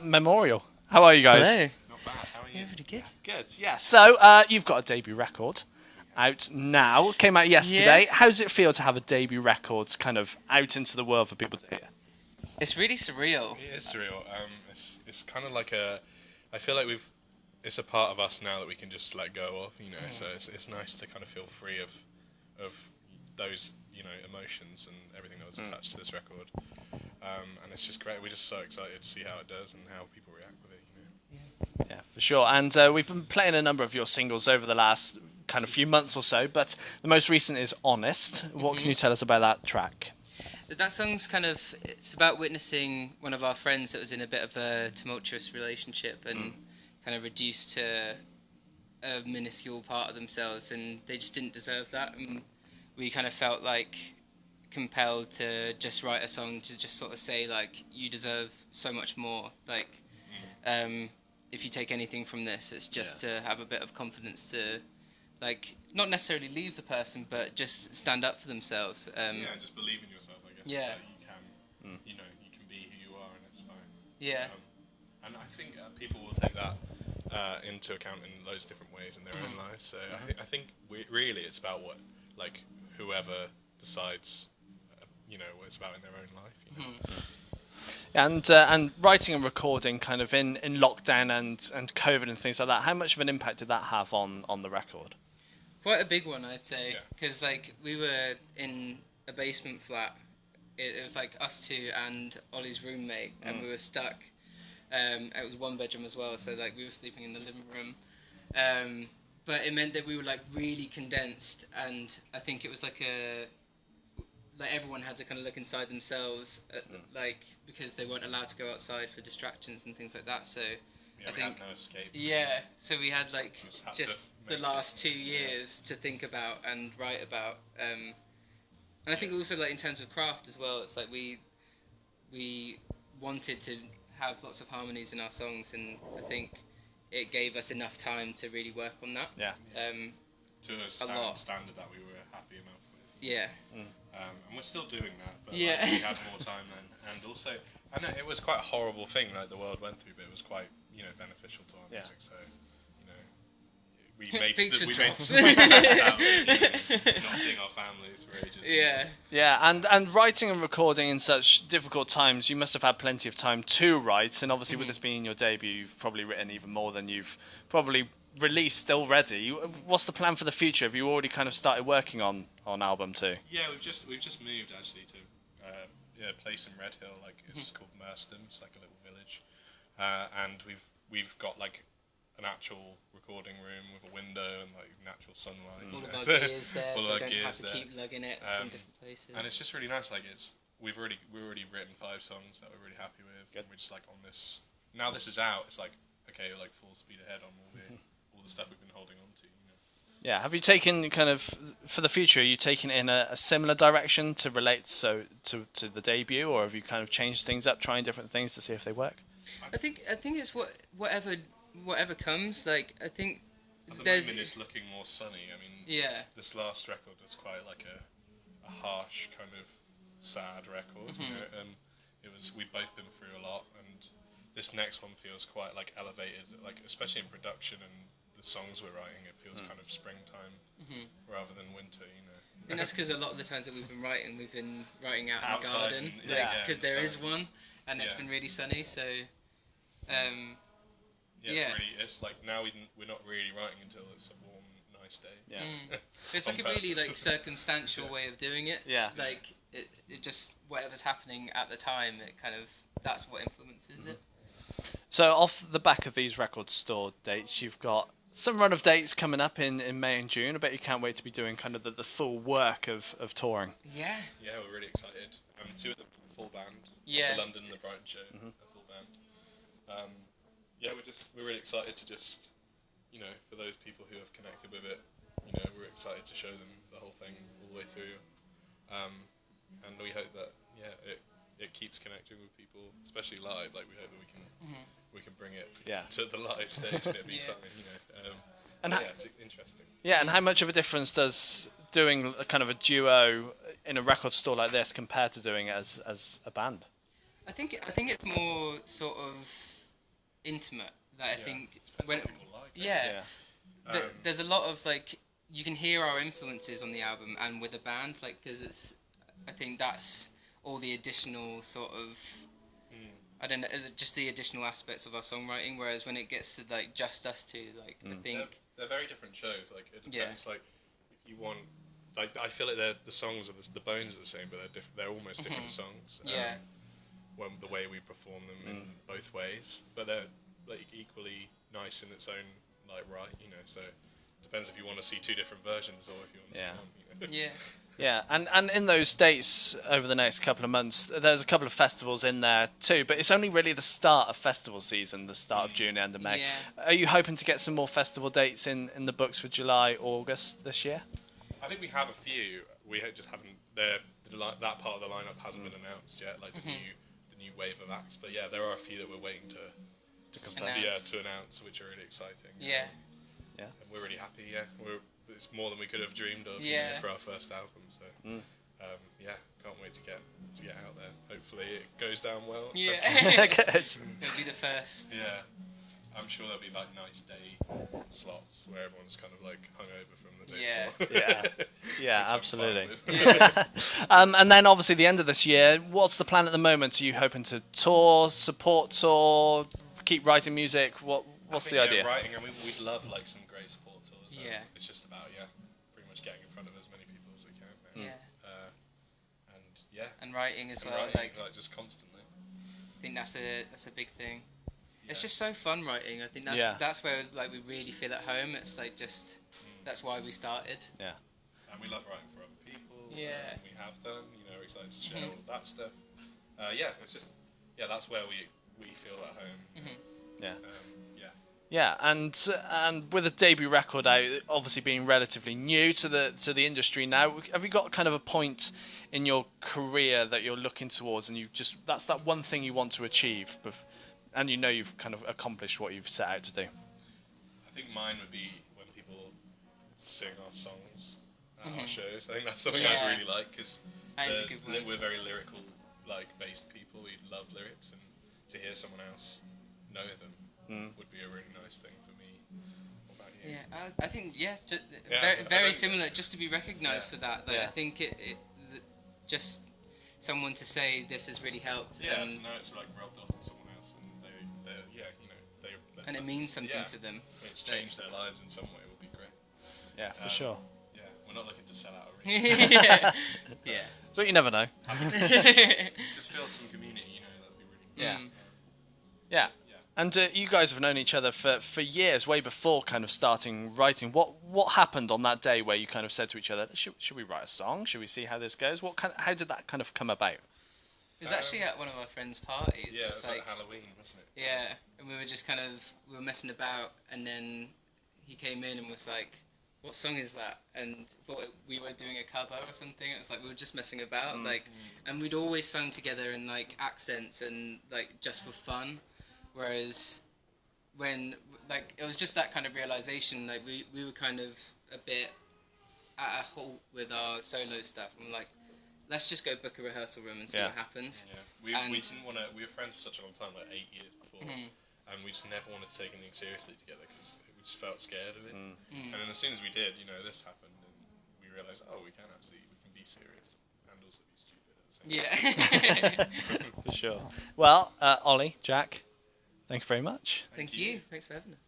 Memorial. How are you guys? Hello. Not bad. How are you? Yeah, pretty good. Good. Yeah. You've got a debut record out now. Came out yesterday. Yeah. How does it feel to have a debut record kind of out into the world for people to hear? It's really surreal. It is surreal. It's kind of like I feel like it's a part of us now that we can just let go of. So it's nice to kind of feel free of those emotions and everything that was attached to this record. And it's just great. We're just so excited to see how it does and how people react with it. Yeah, for sure. And we've been playing a number of your singles over the last kind of few months or so, but the most recent is Honest. What can you tell us about that track? That song's it's about witnessing one of our friends that was in a bit of a tumultuous relationship and kind of reduced to a minuscule part of themselves, and they just didn't deserve that. And we kind of felt like compelled to just write a song to just sort of say, like, you deserve so much more. Like, if you take anything from this, it's just to have a bit of confidence to, like, not necessarily leave the person, but just stand up for themselves. And just believe in yourself, I guess. Yeah. That you can, you can be who you are, and it's fine. Yeah. And I think people will take that into account in loads of different ways in their own lives. So I think really it's about what, like, whoever decides, what it's about in their own life. And writing and recording kind of in lockdown and COVID and things like that, how much of an impact did that have on the record? Quite a big one, I'd say, Yeah. because like we were in a basement flat. It was like us two and Ollie's roommate, and we were stuck. It was one bedroom as well, so like we were sleeping in the living room. But it meant that we were like really condensed, and I think it was like everyone had to kind of look inside themselves, like, because they weren't allowed to go outside for distractions and things like that. So Yeah, I we think had no escape. yeah, so we had like Just had to just the make last 2 years to think about and write about. And I think also, like, in terms of craft as well, it's like we wanted to have lots of harmonies in our songs, and I think it gave us enough time to really work on that. Yeah. To a lot. standard that we were happy enough with. Yeah. And we're still doing that, but Yeah. like, we had more time then. And also, I know it was quite a horrible thing like the world went through, but it was quite beneficial to our music. So we made Peaks we and made troughs. we made the best out of it, not seeing our families for ages. Yeah. Yeah, and writing and recording in such difficult times, you must have had plenty of time to write, and obviously with this being your debut, you've probably written even more than you've probably released already. What's the plan for the future? Have you already kind of started working on album 2? Yeah, we've just moved actually to a place in Redhill, like it's called Merston. It's like a little village, and we've got like an actual recording room with a window and like natural sunlight. All of our gears there, All so our we don't have gears to there. keep lugging it from different places. And it's just really nice. Like we've already written 5 songs that we're really happy with. Good. We're just like on this. Now this is out. It's like okay, we're like full speed ahead on all the stuff we've been holding on to. Yeah, have you taken kind of, for the future, are you taking it in a similar direction to relate to the debut, or have you kind of changed things up, trying different things to see if they work? I think it's whatever comes. Like, I think At the there's moment, it's looking more sunny. I mean, yeah. this last record was quite like a harsh kind of sad record, and we've both been through a lot, and this next one feels quite like elevated, like especially in production and the songs we're writing, it feels kind of springtime rather than winter, And that's because a lot of the times that we've been writing out in the Outside garden, and- yeah, because in there the is sun. one, and it's Yeah. been really sunny. So, Yeah, it's like now we're not really writing until it's a warm, nice day. Yeah. it's like a On really purpose. like circumstantial way of doing it. Yeah. Like it just whatever's happening at the time, it kind of that's what influences it. So off the back of these record store dates, you've got some run of dates coming up in May and June. I bet you can't wait to be doing kind of the full work of touring. Yeah. Yeah, we're really excited. 2 of them full band. Yeah. The London and the Brighton show, a full band. Yeah, we're really excited to just, for those people who have connected with it, we're excited to show them the whole thing all the way through. And we hope that it keeps connecting with people, especially live. Like we hope that we can bring it to the live stage and it'll be Yeah. fun. And it's interesting. Yeah, and how much of a difference does doing a kind of a duo in a record store like this compared to doing it as a band? I think it's more sort of intimate. That I think Depends when what people like. yeah, Yeah. there's a lot of like you can hear our influences on the album and with the band, like because it's I think that's all the additional sort of I don't know, just the additional aspects of our songwriting. Whereas when it gets to like just us two, like I think They're very different shows. Like it Yeah. depends. Like if you want, like I feel like the songs are the bones are the same, but they're almost different songs. yeah, When the way we perform them in both ways, but they're like equally nice in its own like right. You know, so it depends if you want to see two different versions or if you want to see one. You know? yeah, Yeah, and in those dates over the next couple of months, there's a couple of festivals in there too, but it's only really the start of festival season, the start of June, end of May. Yeah. Are you hoping to get some more festival dates in the books for July, August this year? I think we have a few. We just haven't. That part of the lineup hasn't been announced yet. Like the new wave of acts. But yeah, there are a few that we're waiting to confirm. to announce, which are really exciting. yeah. And we're really happy. Yeah, it's more than we could have dreamed of. Yeah. For our first album. So yeah, can't wait to get out there. Hopefully it goes down well. Yeah. Good. It'll be the first. Yeah. I'm sure there'll be like nice day slots where everyone's kind of like hungover from the day before. Yeah, Which I'm absolutely. fine with. And then obviously the end of this year, what's the plan at the moment? Are you hoping to tour, support tour, keep writing music? What's the idea? Writing, and we'd love like some great support tours. Yeah. It's just about pretty much getting in front of as many people as we can. Yeah. And And writing as and well. writing, Like just constantly. I think that's a big thing. It's just so fun writing. I think that's where like we really feel at home. It's like just that's why we started. Yeah. And we love writing for other people. Yeah. And we have done. We're excited to share all of that stuff. It's just that's where we feel at home. Yeah. Yeah. Yeah, and with a debut record out, obviously being relatively new to the industry now, have you got kind of a point in your career that you're looking towards, and that's that one thing you want to achieve, and you've kind of accomplished what you've set out to do? I think mine would be when people sing our songs at our shows. I think that's something Yeah. I'd really like because That is a good one. we're very lyrical, like based people. We love lyrics, and to hear someone else know them would be a really nice thing for me. What about you? Yeah, I think I very don't- very similar. Just to be recognised Yeah. for that. Like, Yeah. I think just someone to say this has really helped. Yeah, and to know it's like rubbed off on someone else, and they it means something yeah. to them. It's changed their lives in some way. Would be great. Yeah, for sure. Yeah, we're not looking to sell out a ring. yeah, yeah. But you never know. Just feel some community, that'd be really good. Yeah. Yeah. And you guys have known each other for years, way before kind of starting writing. What happened on that day where you kind of said to each other, should we write a song? Should we see how this goes? How did that kind of come about? It was actually at one of our friends' parties. Yeah, It it was was like Halloween, wasn't it? yeah, and we were just kind of we were messing about, and then he came in and was like, "What song is that?" And thought we were doing a cover or something. It was like we were just messing about, and we'd always sung together in like accents and like just for fun. Whereas when like it was just that kind of realization, like we were kind of a bit at a halt with our solo stuff, and we're like, let's just go book a rehearsal room and see what happens. Yeah, we didn't want to. We were friends for such a long time, like 8 years before, and we just never wanted to take anything seriously together because we just felt scared of it. And then as soon as we did, this happened, and we realised, we can be serious and also be stupid at the same time. Yeah. For sure. Well, Ollie, Jack, thank you very much. Thank you. Thanks for having us.